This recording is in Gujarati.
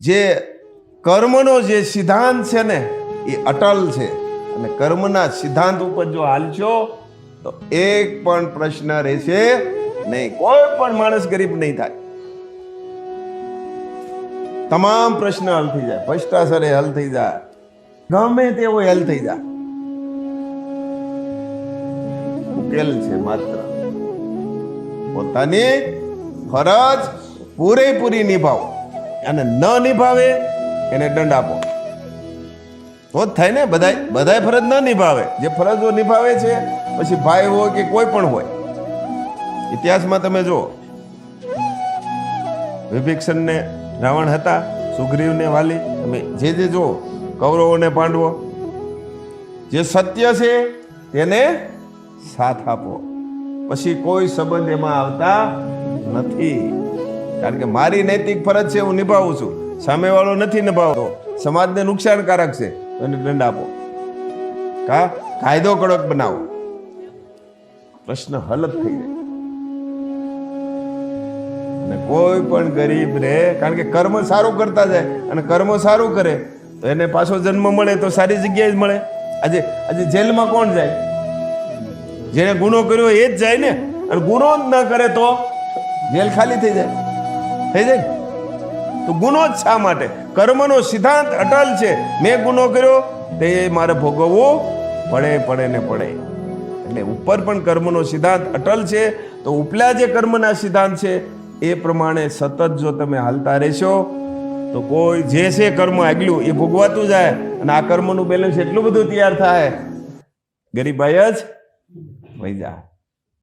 જે કર્મનો જે સિદ્ધાંત છે ને એ અટલ છે, અને કર્મના સિદ્ધાંત ઉપર જો હાલશો તો એક પણ પ્રશ્ન રહેશે નહીં. કોઈ પણ માણસ ગરીબ નહીં થાય. તમામ પ્રશ્ન હલ થઈ જાય, ભ્રષ્ટાચાર હલ થઈ જાય, ગમે તેવો હલ થઈ જાય. ઉકેલ છે માત્ર પોતાની ફરજ પૂરેપૂરી નિભાવો, અને ન નિભાવે એને દંડ આપો તો જ થાય ને. બધાય ફરજ ન નિભાવે, જે ફરજો નિભાવે છે પછી ભાઈ હોય કે કોઈ પણ હોય. ઇતિહાસમાં તમે જુઓ, વિભીષણને રાવણ હતા, સુગ્રીવને વાલી, તમે જે જુઓ, કૌરવો ને પાંડવો. જે સત્ય છે તેને સાથ આપો, પછી કોઈ સંબંધ એમાં આવતા નથી. કારણ કે મારી નૈતિક ફરજ છે, હું નિભાવું છું, સામેવાળો નથી નિભાવતો, સમાજને નુકસાનકારક છે, તો એને દંડ આપો, કાયદો કડક બનાવો, પ્રશ્ન હલ જ થઈ જાય. અને કોઈ પણ ગરીબ રે, કારણ કે કર્મ સારું કરતા જાય, અને કર્મ સારું કરે તો એને પાછો જન્મ મળે તો સારી જગ્યાએ જ મળે. આજે જેલમાં કોણ જાય? જેને ગુનો કર્યો એ જ જાય ને. અને ગુનો જ ન કરે તો જેલ ખાલી થઈ જાય. તો ગુનો જ શા માટે? કર્મનો સિદ્ધાંત અટલ છે. મેં ગુનો કર્યો તે મારે ભોગવવું પડે ને પડે. એટલે ઉપર પણ કર્મનો સિદ્ધાંત અટલ છે, તો ઉપલા જે કર્મના સિદ્ધાંત છે એ પ્રમાણે સતત જો તમે હાલતા રહેશો તો કોઈ જે છે કર્મ આગલું એ ભોગવાતું જાય, અને આ કર્મનું બેલેન્સ એટલું બધું તૈયાર થાય, ગરીબાઈ જ વહી જાય.